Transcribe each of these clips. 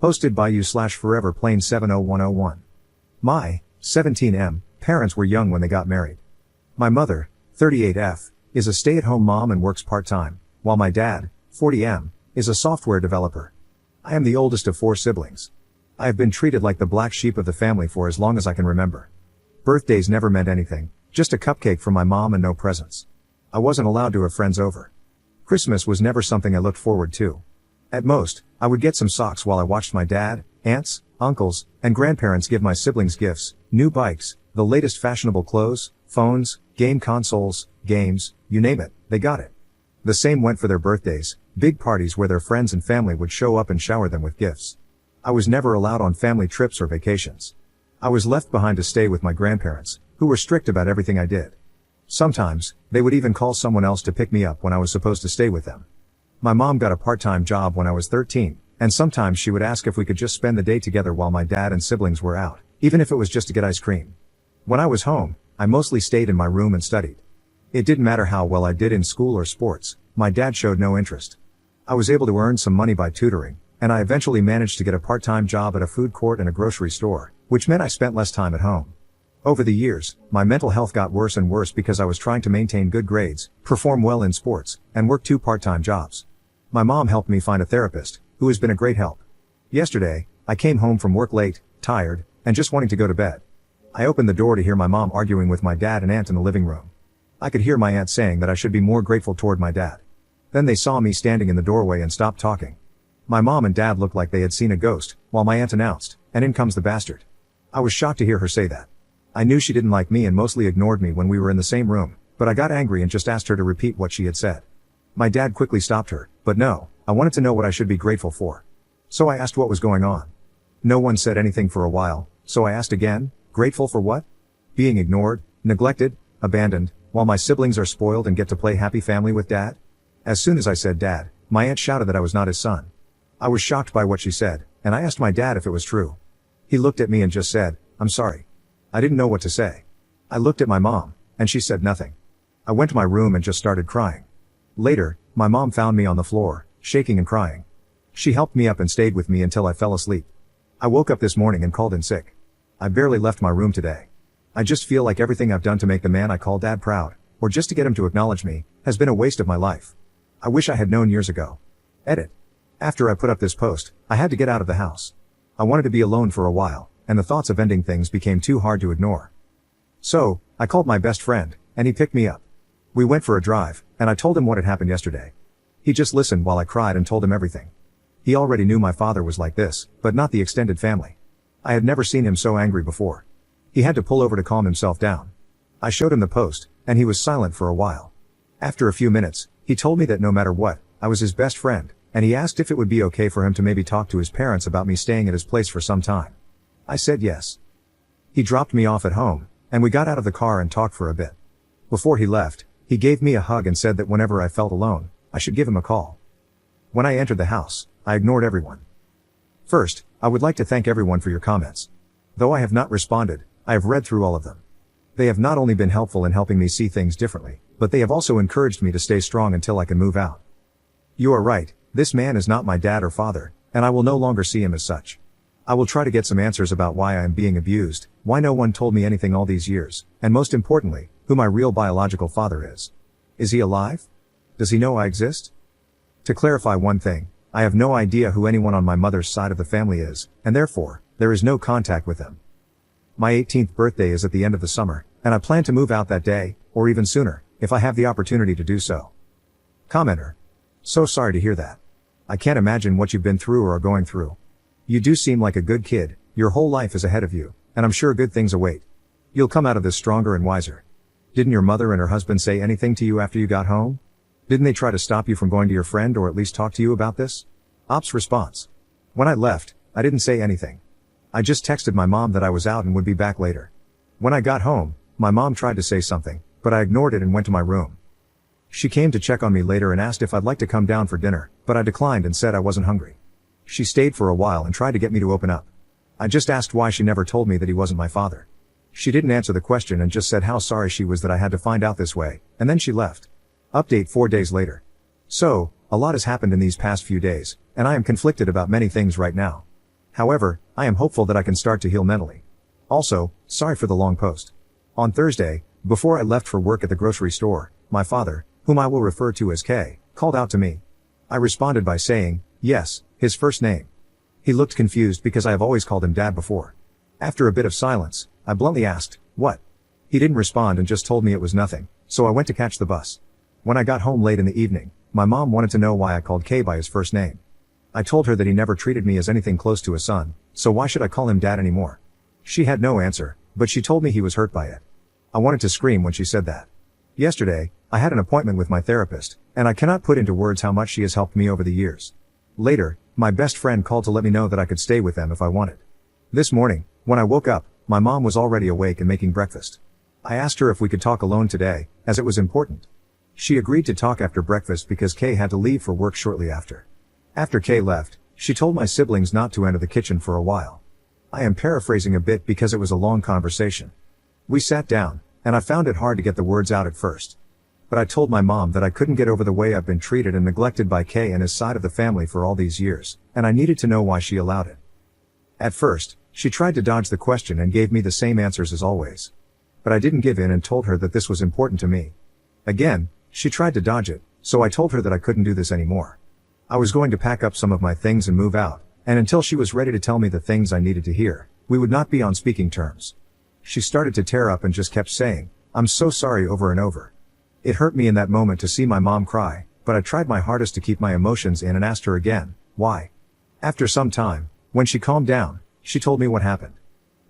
Hosted by you/foreverplane70101. My 17M parents were young when they got married. My mother, 38F, is a stay-at-home mom and works part-time, while my dad, 40M, is a software developer. I am the oldest of 4 siblings. I have been treated like the black sheep of the family for as long as I can remember. Birthdays never meant anything, just a cupcake from my mom and no presents. I wasn't allowed to have friends over. Christmas was never something I looked forward to. At most, I would get some socks while I watched my dad, aunts, uncles, and grandparents give my siblings gifts, new bikes, the latest fashionable clothes, phones, game consoles, games, you name it, they got it. The same went for their birthdays, big parties where their friends and family would show up and shower them with gifts. I was never allowed on family trips or vacations. I was left behind to stay with my grandparents, who were strict about everything I did. Sometimes, they would even call someone else to pick me up when I was supposed to stay with them. My mom got a part-time job when I was 13, and sometimes she would ask if we could just spend the day together while my dad and siblings were out, even if it was just to get ice cream. When I was home, I mostly stayed in my room and studied. It didn't matter how well I did in school or sports, my dad showed no interest. I was able to earn some money by tutoring, and I eventually managed to get a part-time job at a food court and a grocery store, which meant I spent less time at home. Over the years, my mental health got worse and worse because I was trying to maintain good grades, perform well in sports, and work 2 part-time jobs. My mom helped me find a therapist, who has been a great help. Yesterday, I came home from work late, tired, and just wanting to go to bed. I opened the door to hear my mom arguing with my dad and aunt in the living room. I could hear my aunt saying that I should be more grateful toward my dad. Then they saw me standing in the doorway and stopped talking. My mom and dad looked like they had seen a ghost, while my aunt announced, "And in comes the bastard." I was shocked to hear her say that. I knew she didn't like me and mostly ignored me when we were in the same room, but I got angry and just asked her to repeat what she had said. My dad quickly stopped her, but no, I wanted to know what I should be grateful for. So I asked what was going on. No one said anything for a while, so I asked again, grateful for what? Being ignored, neglected, abandoned, while my siblings are spoiled and get to play happy family with dad? As soon as I said dad, my aunt shouted that I was not his son. I was shocked by what she said, and I asked my dad if it was true. He looked at me and just said, "I'm sorry." I didn't know what to say. I looked at my mom, and she said nothing. I went to my room and just started crying. Later, my mom found me on the floor, shaking and crying. She helped me up and stayed with me until I fell asleep. I woke up this morning and called in sick. I barely left my room today. I just feel like everything I've done to make the man I call dad proud, or just to get him to acknowledge me, has been a waste of my life. I wish I had known years ago. Edit. After I put up this post, I had to get out of the house. I wanted to be alone for a while, and the thoughts of ending things became too hard to ignore. So, I called my best friend, and he picked me up. We went for a drive, and I told him what had happened yesterday. He just listened while I cried and told him everything. He already knew my father was like this, but not the extended family. I had never seen him so angry before. He had to pull over to calm himself down. I showed him the post, and he was silent for a while. After a few minutes, he told me that no matter what, I was his best friend, and he asked if it would be okay for him to maybe talk to his parents about me staying at his place for some time. I said yes. He dropped me off at home, and we got out of the car and talked for a bit. Before he left, he gave me a hug and said that whenever I felt alone, I should give him a call. When I entered the house, I ignored everyone. First, I would like to thank everyone for your comments. Though I have not responded, I have read through all of them. They have not only been helpful in helping me see things differently, but they have also encouraged me to stay strong until I can move out. You are right, this man is not my dad or father, and I will no longer see him as such. I will try to get some answers about why I am being abused, why no one told me anything all these years, and most importantly, who my real biological father is. Is he alive? Does he know I exist? To clarify one thing, I have no idea who anyone on my mother's side of the family is, and therefore, there is no contact with them. My 18th birthday is at the end of the summer, and I plan to move out that day, or even sooner, if I have the opportunity to do so. Commenter. So sorry to hear that. I can't imagine what you've been through or are going through. You do seem like a good kid, your whole life is ahead of you, and I'm sure good things await. You'll come out of this stronger and wiser. Didn't your mother and her husband say anything to you after you got home? Didn't they try to stop you from going to your friend or at least talk to you about this? Ops response. When I left, I didn't say anything. I just texted my mom that I was out and would be back later. When I got home, my mom tried to say something, but I ignored it and went to my room. She came to check on me later and asked if I'd like to come down for dinner, but I declined and said I wasn't hungry. She stayed for a while and tried to get me to open up. I just asked why she never told me that he wasn't my father. She didn't answer the question and just said how sorry she was that I had to find out this way, and then she left. Update 4 days later. So, a lot has happened in these past few days, and I am conflicted about many things right now. However, I am hopeful that I can start to heal mentally. Also, sorry for the long post. On Thursday, before I left for work at the grocery store, my father, whom I will refer to as K, called out to me. I responded by saying, yes, his first name. He looked confused because I have always called him Dad before. After a bit of silence, I bluntly asked, what? He didn't respond and just told me it was nothing, so I went to catch the bus. When I got home late in the evening, my mom wanted to know why I called K by his first name. I told her that he never treated me as anything close to a son, so why should I call him Dad anymore? She had no answer, but she told me he was hurt by it. I wanted to scream when she said that. Yesterday, I had an appointment with my therapist, and I cannot put into words how much she has helped me over the years. Later, my best friend called to let me know that I could stay with them if I wanted. This morning, when I woke up, my mom was already awake and making breakfast. I asked her if we could talk alone today, as it was important. She agreed to talk after breakfast because Kay had to leave for work shortly after. After Kay left, she told my siblings not to enter the kitchen for a while. I am paraphrasing a bit because it was a long conversation. We sat down, and I found it hard to get the words out at first. But I told my mom that I couldn't get over the way I've been treated and neglected by Kay and his side of the family for all these years, and I needed to know why she allowed it. At first, she tried to dodge the question and gave me the same answers as always. But I didn't give in and told her that this was important to me. Again, she tried to dodge it, so I told her that I couldn't do this anymore. I was going to pack up some of my things and move out, and until she was ready to tell me the things I needed to hear, we would not be on speaking terms. She started to tear up and just kept saying, "I'm so sorry," over and over. It hurt me in that moment to see my mom cry, but I tried my hardest to keep my emotions in and asked her again, why? After some time, when she calmed down, she told me what happened.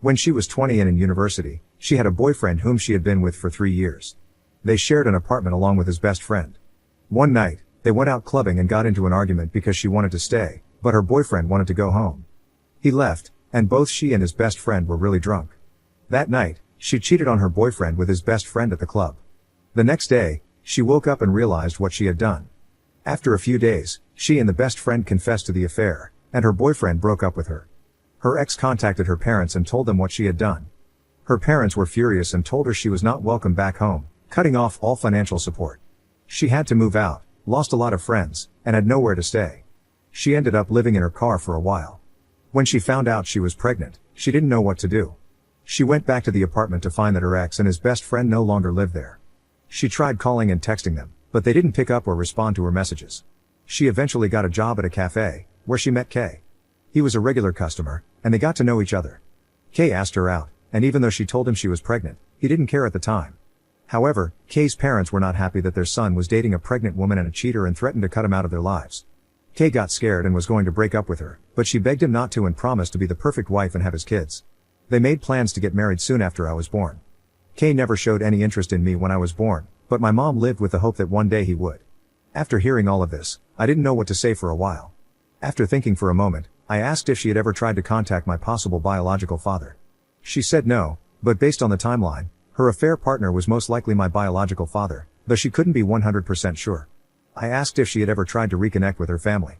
When she was 20 and in university, she had a boyfriend whom she had been with for 3 years. They shared an apartment along with his best friend. One night, they went out clubbing and got into an argument because she wanted to stay, but her boyfriend wanted to go home. He left, and both she and his best friend were really drunk. That night, she cheated on her boyfriend with his best friend at the club. The next day, she woke up and realized what she had done. After a few days, she and the best friend confessed to the affair, and her boyfriend broke up with her. Her ex contacted her parents and told them what she had done. Her parents were furious and told her she was not welcome back home, cutting off all financial support. She had to move out, lost a lot of friends, and had nowhere to stay. She ended up living in her car for a while. When she found out she was pregnant, she didn't know what to do. She went back to the apartment to find that her ex and his best friend no longer lived there. She tried calling and texting them, but they didn't pick up or respond to her messages. She eventually got a job at a cafe, where she met Kay. He was a regular customer, and they got to know each other. Kay asked her out, and even though she told him she was pregnant, he didn't care at the time. However, Kay's parents were not happy that their son was dating a pregnant woman and a cheater and threatened to cut him out of their lives. Kay got scared and was going to break up with her, but she begged him not to and promised to be the perfect wife and have his kids. They made plans to get married soon after I was born. Kay never showed any interest in me when I was born, but my mom lived with the hope that one day he would. After hearing all of this, I didn't know what to say for a while. After thinking for a moment, I asked if she had ever tried to contact my possible biological father. She said no, but based on the timeline, her affair partner was most likely my biological father, though she couldn't be 100% sure. I asked if she had ever tried to reconnect with her family.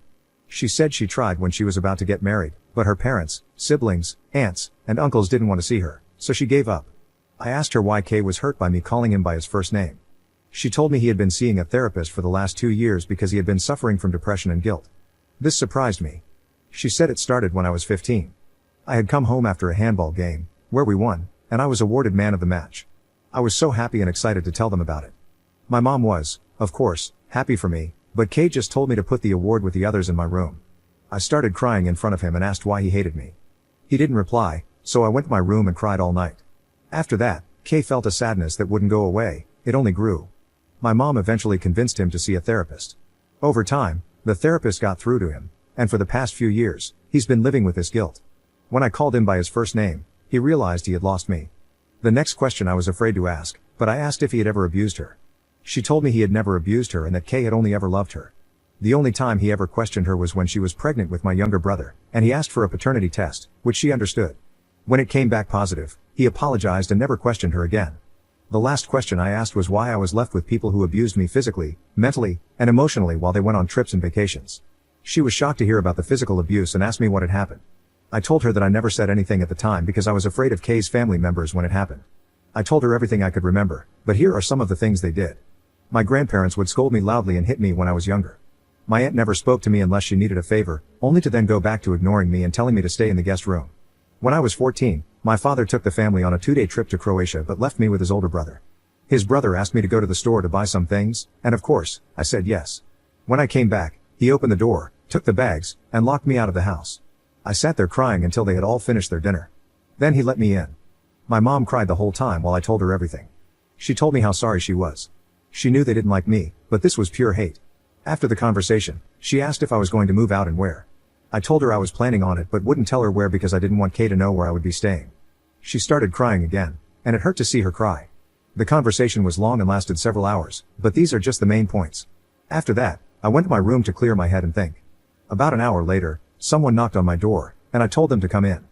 She said she tried when she was about to get married, but her parents, siblings, aunts, and uncles didn't want to see her, so she gave up. I asked her why Kay was hurt by me calling him by his first name. She told me he had been seeing a therapist for the last 2 years because he had been suffering from depression and guilt. This surprised me. She said it started when I was 15. I had come home after a handball game, where we won, and I was awarded man of the match. I was so happy and excited to tell them about it. My mom was, of course, happy for me, but Kay just told me to put the award with the others in my room. I started crying in front of him and asked why he hated me. He didn't reply, so I went to my room and cried all night. After that, Kay felt a sadness that wouldn't go away, it only grew. My mom eventually convinced him to see a therapist. Over time, the therapist got through to him, and for the past few years, he's been living with this guilt. When I called him by his first name, he realized he had lost me. The next question I was afraid to ask, but I asked if he had ever abused her. She told me he had never abused her and that Kay had only ever loved her. The only time he ever questioned her was when she was pregnant with my younger brother, and he asked for a paternity test, which she understood. When it came back positive, he apologized and never questioned her again. The last question I asked was why I was left with people who abused me physically, mentally, and emotionally while they went on trips and vacations. She was shocked to hear about the physical abuse and asked me what had happened. I told her that I never said anything at the time because I was afraid of Kay's family members when it happened. I told her everything I could remember, but here are some of the things they did. My grandparents would scold me loudly and hit me when I was younger. My aunt never spoke to me unless she needed a favor, only to then go back to ignoring me and telling me to stay in the guest room. When I was 14, my father took the family on a 2-day trip to Croatia but left me with his older brother. His brother asked me to go to the store to buy some things, and of course, I said yes. When I came back, he opened the door, took the bags, and locked me out of the house. I sat there crying until they had all finished their dinner. Then he let me in. My mom cried the whole time while I told her everything. She told me how sorry she was. She knew they didn't like me, but this was pure hate. After the conversation, she asked if I was going to move out and where. I told her I was planning on it but wouldn't tell her where because I didn't want Kay to know where I would be staying. She started crying again, and it hurt to see her cry. The conversation was long and lasted several hours, but these are just the main points. After that, I went to my room to clear my head and think. About an hour later, someone knocked on my door, and I told them to come in.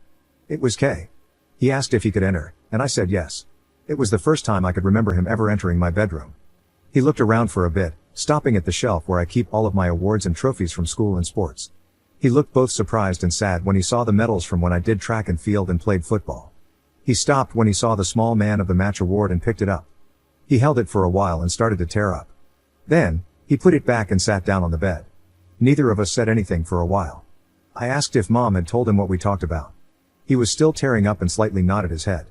It was Kay. He asked if he could enter, and I said yes. It was the first time I could remember him ever entering my bedroom. He looked around for a bit, stopping at the shelf where I keep all of my awards and trophies from school and sports. He looked both surprised and sad when he saw the medals from when I did track and field and played football. He stopped when he saw the small man of the match award and picked it up. He held it for a while and started to tear up. Then, he put it back and sat down on the bed. Neither of us said anything for a while. I asked if Mom had told him what we talked about. He was still tearing up and slightly nodded his head.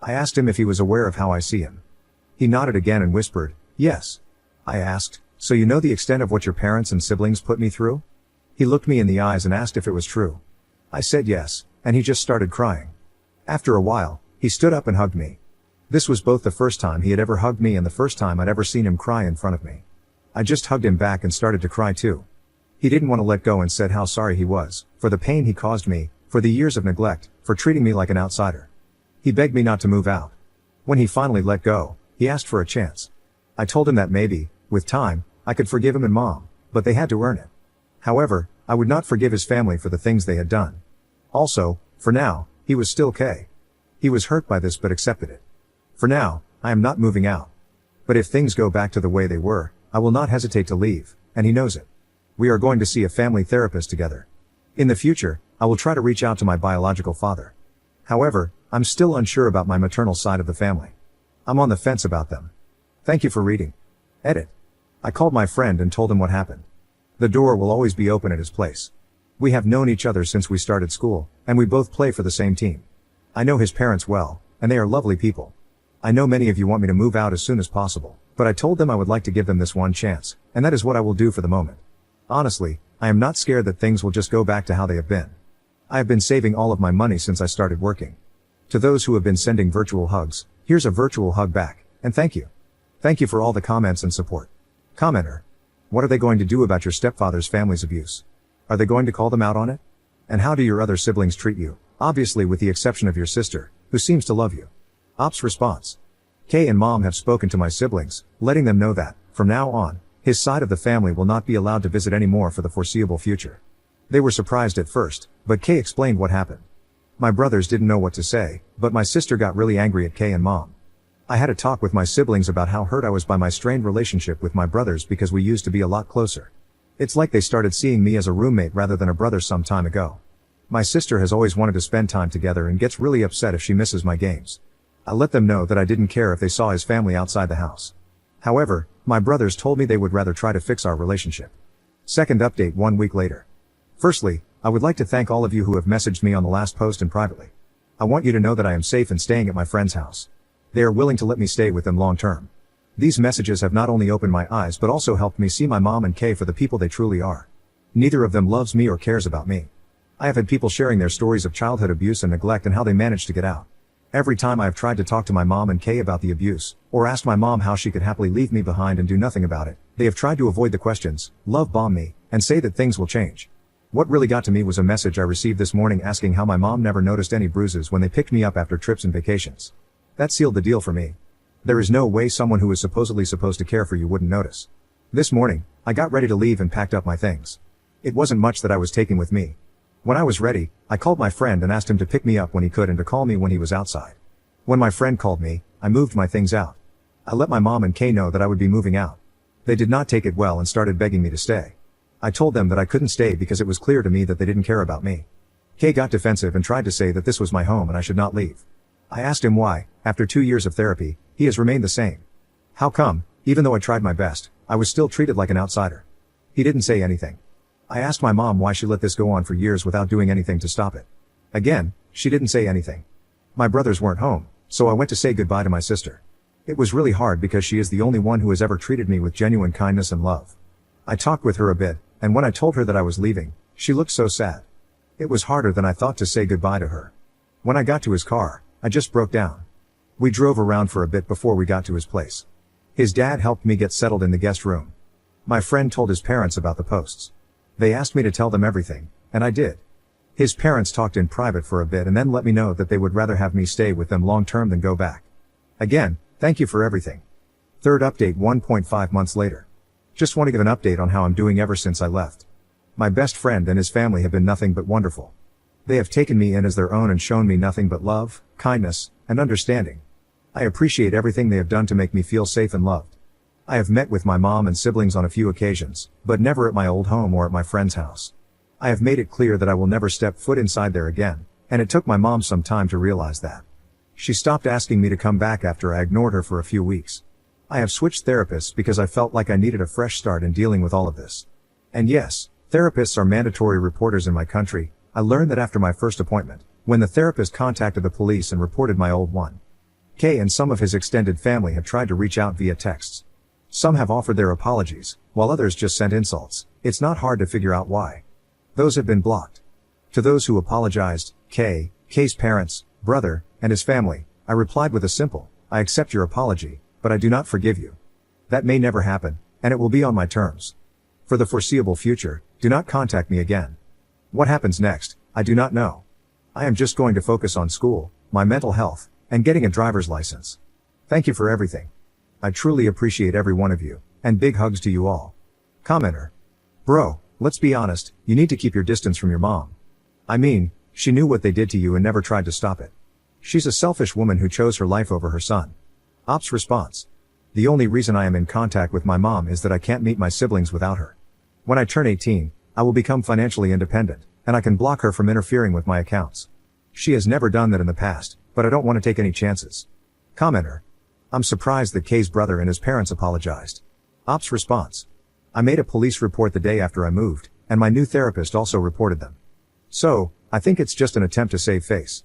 I asked him if he was aware of how I see him. He nodded again and whispered, "Yes." I asked, "So you know the extent of what your parents and siblings put me through?" He looked me in the eyes and asked if it was true. I said yes, and he just started crying. After a while, he stood up and hugged me. This was both the first time he had ever hugged me and the first time I'd ever seen him cry in front of me. I just hugged him back and started to cry too. He didn't want to let go and said how sorry he was, for the pain he caused me, for the years of neglect, for treating me like an outsider. He begged me not to move out. When he finally let go, he asked for a chance. I told him that maybe, with time, I could forgive him and Mom, but they had to earn it. However, I would not forgive his family for the things they had done. Also, for now, he was still Kay. He was hurt by this but accepted it. For now, I am not moving out. But if things go back to the way they were, I will not hesitate to leave, and he knows it. We are going to see a family therapist together. In the future, I will try to reach out to my biological father. However, I'm still unsure about my maternal side of the family. I'm on the fence about them. Thank you for reading. Edit. I called my friend and told him what happened. The door will always be open at his place. We have known each other since we started school, and we both play for the same team. I know his parents well, and they are lovely people. I know many of you want me to move out as soon as possible, but I told them I would like to give them this one chance, and that is what I will do for the moment. Honestly, I am not scared that things will just go back to how they have been. I have been saving all of my money since I started working. To those who have been sending virtual hugs, here's a virtual hug back, and thank you. Thank you for all the comments and support. Commenter. What are they going to do about your stepfather's family's abuse? Are they going to call them out on it? And how do your other siblings treat you? Obviously with the exception of your sister, who seems to love you. Ops response. Kay and Mom have spoken to my siblings, letting them know that, from now on, his side of the family will not be allowed to visit anymore for the foreseeable future. They were surprised at first, but Kay explained what happened. My brothers didn't know what to say, but my sister got really angry at Kay and Mom. I had a talk with my siblings about how hurt I was by my strained relationship with my brothers because we used to be a lot closer. It's like they started seeing me as a roommate rather than a brother some time ago. My sister has always wanted to spend time together and gets really upset if she misses my games. I let them know that I didn't care if they saw his family outside the house. However, my brothers told me they would rather try to fix our relationship. Second update 1 week later. Firstly, I would like to thank all of you who have messaged me on the last post and privately. I want you to know that I am safe and staying at my friend's house. They are willing to let me stay with them long term. These messages have not only opened my eyes but also helped me see my mom and Kay for the people they truly are. Neither of them loves me or cares about me. I have had people sharing their stories of childhood abuse and neglect and how they managed to get out. Every time I have tried to talk to my mom and Kay about the abuse, or asked my mom how she could happily leave me behind and do nothing about it, they have tried to avoid the questions, love bomb me, and say that things will change. What really got to me was a message I received this morning asking how my mom never noticed any bruises when they picked me up after trips and vacations. That sealed the deal for me. There is no way someone who is supposedly supposed to care for you wouldn't notice. This morning, I got ready to leave and packed up my things. It wasn't much that I was taking with me. When I was ready, I called my friend and asked him to pick me up when he could and to call me when he was outside. When my friend called me, I moved my things out. I let my mom and Kay know that I would be moving out. They did not take it well and started begging me to stay. I told them that I couldn't stay because it was clear to me that they didn't care about me. Kay got defensive and tried to say that this was my home and I should not leave. I asked him why, after 2 years of therapy, he has remained the same. How come, even though I tried my best, I was still treated like an outsider? He didn't say anything. I asked my mom why she let this go on for years without doing anything to stop it. Again, she didn't say anything. My brothers weren't home, so I went to say goodbye to my sister. It was really hard because she is the only one who has ever treated me with genuine kindness and love. I talked with her a bit, and when I told her that I was leaving, she looked so sad. It was harder than I thought to say goodbye to her. When I got to his car, I just broke down. We drove around for a bit before we got to his place. His dad helped me get settled in the guest room. My friend told his parents about the posts. They asked me to tell them everything, and I did. His parents talked in private for a bit and then let me know that they would rather have me stay with them long term than go back. Again, thank you for everything. Third update 1.5 months later. Just want to give an update on how I'm doing ever since I left. My best friend and his family have been nothing but wonderful. They have taken me in as their own and shown me nothing but love, kindness, and understanding. I appreciate everything they have done to make me feel safe and loved. I have met with my mom and siblings on a few occasions, but never at my old home or at my friend's house. I have made it clear that I will never step foot inside there again, and it took my mom some time to realize that. She stopped asking me to come back after I ignored her for a few weeks. I have switched therapists because I felt like I needed a fresh start in dealing with all of this. And yes, therapists are mandatory reporters in my country. I learned that after my first appointment, when the therapist contacted the police and reported my old one. K and some of his extended family have tried to reach out via texts. Some have offered their apologies, while others just sent insults. It's not hard to figure out why. Those have been blocked. To those who apologized, K's parents, brother, and his family, I replied with a simple, I accept your apology, but I do not forgive you. That may never happen, and it will be on my terms. For the foreseeable future, do not contact me again. What happens next, I do not know. I am just going to focus on school, my mental health, and getting a driver's license. Thank you for everything. I truly appreciate every one of you, and big hugs to you all. Commenter. Bro, let's be honest, you need to keep your distance from your mom. I mean, she knew what they did to you and never tried to stop it. She's a selfish woman who chose her life over her son. Ops response. The only reason I am in contact with my mom is that I can't meet my siblings without her. When I turn 18, I will become financially independent, and I can block her from interfering with my accounts. She has never done that in the past, but I don't want to take any chances. Commenter. I'm surprised that K's brother and his parents apologized. Ops response. I made a police report the day after I moved, and my new therapist also reported them. So, I think it's just an attempt to save face.